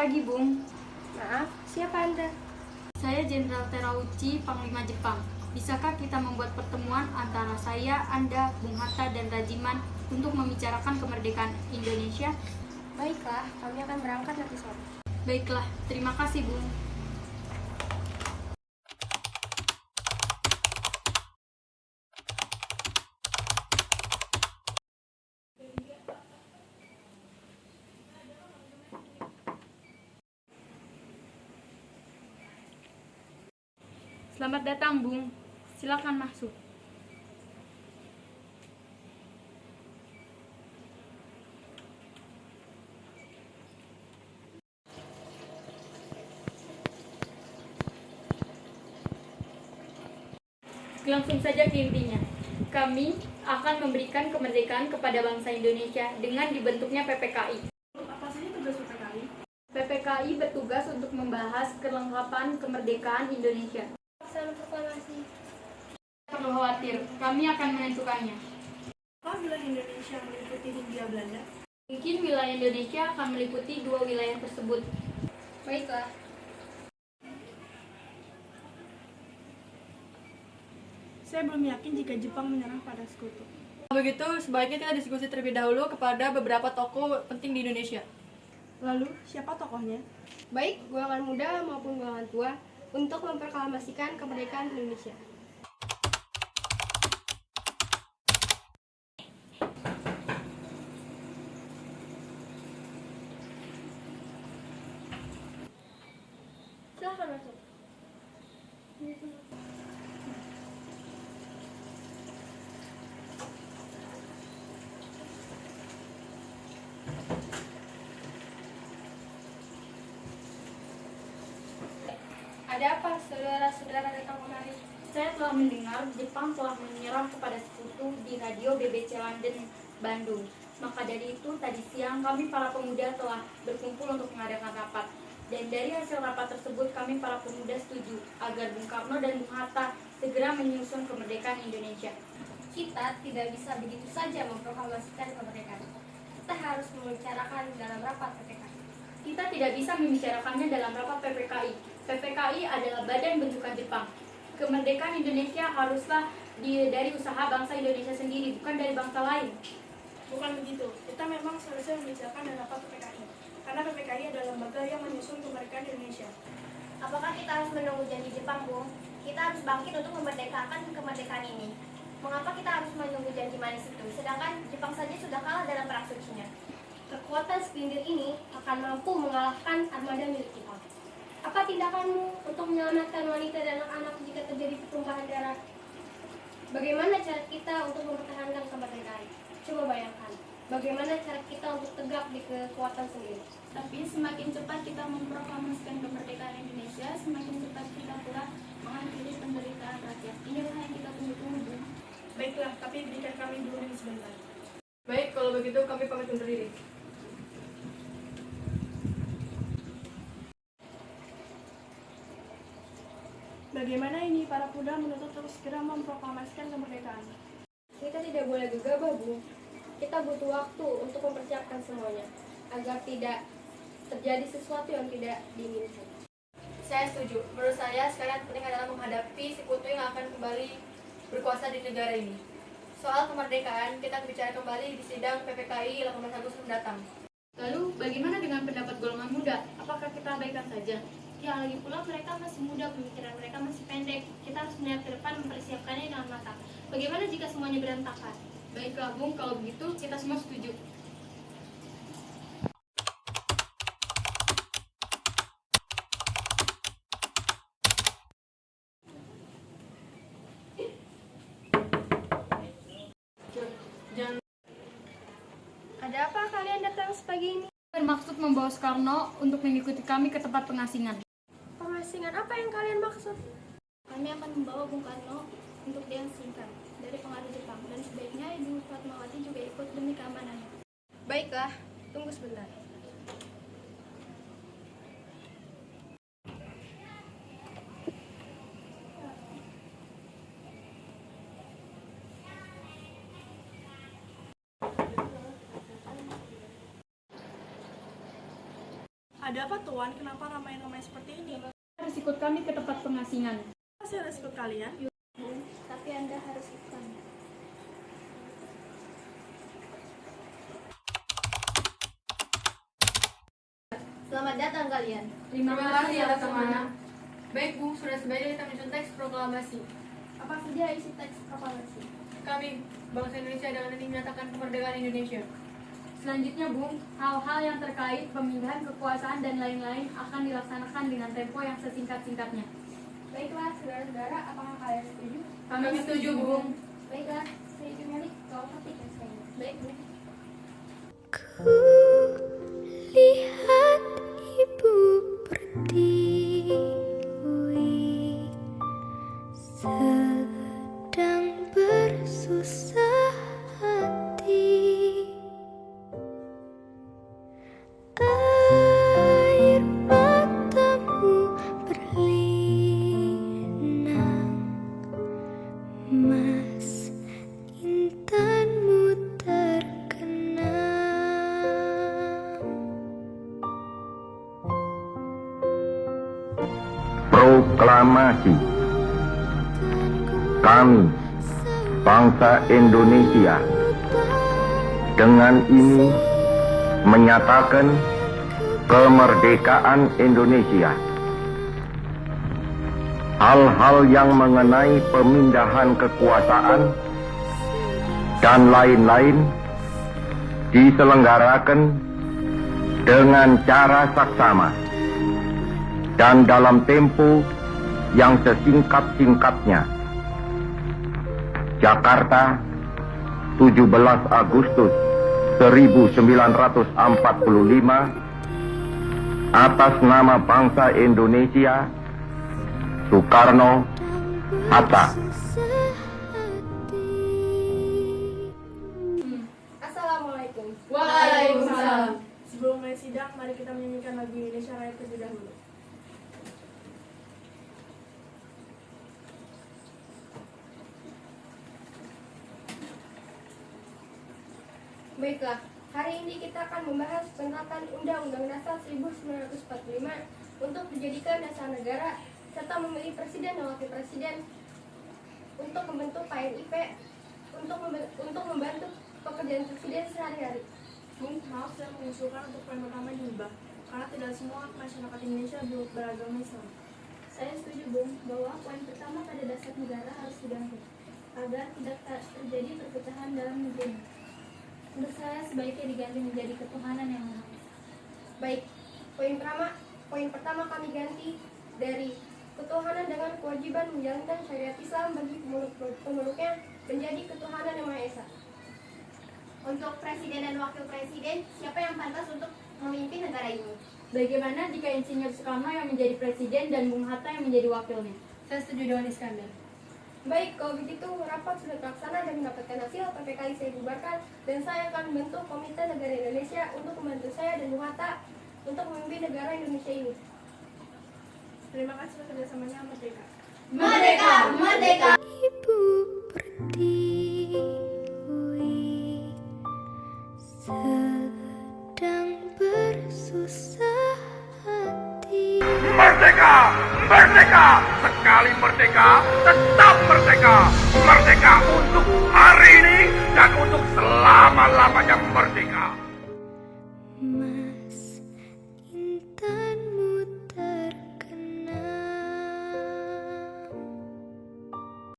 pagi, Bung. Maaf, siapa Anda? Saya Jenderal Terauchi, Panglima Jepang. Bisakah kita membuat pertemuan antara saya, Anda, Bung Hatta, dan Rajiman untuk membicarakan kemerdekaan Indonesia? Baiklah, kami akan berangkat nanti sore. Baiklah, terima kasih, Bung. Selamat datang, Bung. Silakan masuk. Langsung saja ke intinya. Kami akan memberikan kemerdekaan kepada bangsa Indonesia dengan dibentuknya PPKI. Apa saja tugas PPKI? PPKI bertugas untuk membahas kelengkapan kemerdekaan Indonesia. Pelaksanaan proklamasi. Perlu khawatir, kami akan menentukannya. Apa wilayah Indonesia meliputi Hindia Belanda? Mungkin wilayah Indonesia akan meliputi 2 wilayah tersebut. Baiklah. Saya belum yakin jika Jepang menyerah pada sekutu. Begitu, sebaiknya kita diskusi terlebih dahulu kepada beberapa tokoh penting di Indonesia. Lalu, siapa tokohnya? Baik, golongan muda maupun golongan tua untuk memproklamasikan kemerdekaan Indonesia. Silakan masuk. Ada apa saudara-saudara datang kemari? Saya telah mendengar Jepang telah menyerang kepada sekutu di radio BBC London, Bandung. Maka dari itu, tadi siang kami para pemuda telah berkumpul untuk mengadakan rapat. Dan dari hasil rapat tersebut, kami para pemuda setuju agar Bung Karno dan Bung Hatta segera menyusun kemerdekaan Indonesia. Kita tidak bisa begitu saja memproklamasikan kemerdekaan. Kita harus membicarakan dalam rapat PPKI. Kita tidak bisa membicarakannya dalam rapat PPKI. PPKI adalah badan bentukan Jepang. Kemerdekaan Indonesia haruslah dari usaha bangsa Indonesia sendiri, bukan dari bangsa lain. Bukan begitu. Kita memang seharusnya membicarakan dan rapat PPKI. Karena PPKI adalah lembaga yang menyusun kemerdekaan Indonesia. Apakah kita harus menunggu janji Jepang, Bung? Kita harus bangkit untuk memerdekakan kemerdekaan ini. Mengapa kita harus menunggu janji manis itu, sedangkan Jepang saja sudah kalah dalam perang sucinya? Kekuatan segelintir ini akan mampu mengalahkan armada milik Jepang. Apa tindakanmu untuk menyelamatkan wanita dan anak-anak jika terjadi pertumpahan darah? Bagaimana cara kita untuk mempertahankan kemerdekaan? Coba bayangkan, bagaimana cara kita untuk tegak di kekuatan sendiri? Tapi semakin cepat kita memproklamasikan kemerdekaan Indonesia, semakin cepat kita pula mengakhiri penderitaan rakyat. Inilah yang kita tunggu-tunggu. Baiklah, tapi berikan kami dulu ini sebentar. Baik, kalau begitu kami pamit undur diri. Bagaimana ini para pemuda menuntut terus segera memproklamasikan kemerdekaan? Kita tidak boleh gegabah, Bu. Kita butuh waktu untuk mempersiapkan semuanya, agar tidak terjadi sesuatu yang tidak diinginkan. Saya setuju. Menurut saya, sekarang penting adalah menghadapi sekutu yang akan kembali berkuasa di negara ini. Soal kemerdekaan, kita akan bicara kembali di sidang PPKI 18 Agustus mendatang. Lalu, bagaimana dengan pendapat golongan muda? Apakah kita abaikan saja? Ya, lagi pula mereka masih muda, pemikiran mereka masih pendek. Kita harus melihat ke depan, mempersiapkannya dengan matang. Bagaimana jika semuanya berantakan? Baiklah, Bung, kalau begitu kita semua setuju. Ada apa kalian datang sepagi ini? Bermaksud membawa Soekarno untuk mengikuti kami ke tempat pengasingan. Pengasingan apa yang kalian maksud? Kami akan membawa Bung Karno untuk diasingkan dari pengaruh Jepang. Dan sebaiknya Ibu Fatmawati juga ikut demi keamanannya. Baiklah, tunggu sebentar. Ada apa Tuan? Kenapa ramai-ramai seperti ini? Harus ikut kami ke tempat pengasingan. Saya harus ikut kalian. Tapi Anda harus ikut. Selamat datang kalian. Terima kasih ya Laksamana. Baik Bu, sudah sebaiknya kita menyusun teks proklamasi. Apa saja isi teks proklamasi? Kami, bangsa Indonesia dengan ini menyatakan kemerdekaan Indonesia. Selanjutnya Bung, hal-hal yang terkait pemindahan kekuasaan dan lain-lain akan dilaksanakan dengan tempo yang sesingkat-singkatnya. Baiklah, saudara-saudara, apakah kalian setuju? Kami setuju Bung. Baiklah, saya Jumelik, tolong ketikkan saya. Baik, Bu. Lihat ibu pertiwi sedang bersusah hati. Air matamu berlinang, mas intanmu terkenang. Proklamasi. Kami, bangsa Indonesia, dengan ini menyatakan kemerdekaan Indonesia. Hal-hal yang mengenai pemindahan kekuasaan dan lain-lain diselenggarakan dengan cara saksama dan dalam tempo yang sesingkat-singkatnya. Jakarta, 17 Agustus 1945, atas nama bangsa Indonesia, Soekarno, Hatta. Assalamualaikum. Waalaikumsalam. Sebelum mulai sidang, mari kita menyanyikan lagu Indonesia Raya terlebih dahulu. Baiklah, hari ini kita akan membahas penerapan Undang-Undang Dasar 1945 untuk dijadikan dasar negara serta memilih presiden dan wakil presiden untuk membentuk KNIP untuk membantu pekerjaan presiden sehari-hari. Bung, maaf saya mengusulkan untuk poin pertama diubah karena tidak semua masyarakat Indonesia beragama Islam. Saya setuju Bung bahwa poin pertama pada dasar negara harus diganti agar tidak terjadi perpecahan dalam negeri. Menurut saya sebaiknya diganti menjadi ketuhanan yang maha esa. Baik, poin pertama kami ganti dari ketuhanan dengan kewajiban menjalankan syariat Islam bagi pemeluknya menjadi ketuhanan yang maha esa. Untuk presiden dan wakil presiden, siapa yang pantas untuk memimpin negara ini? Bagaimana jika Insinyur Soekarno yang menjadi presiden dan Bung Hatta yang menjadi wakilnya? Saya setuju dengan Iskandar. Baik, kalau begitu rapat sudah terlaksana dan mendapatkan hasil, PPKI saya bubarkan dan saya akan membentuk Komite Negara Indonesia untuk membantu saya dan Bung Hatta untuk memimpin negara Indonesia ini. Terima kasih kerjasamanya Merdeka. Merdeka! Merdeka! Ibu pertiwi sedang bersusah hati. Merdeka! Merdeka! Sekali merdeka, tetap merdeka. Merdeka untuk hari ini dan untuk selama-lamanya.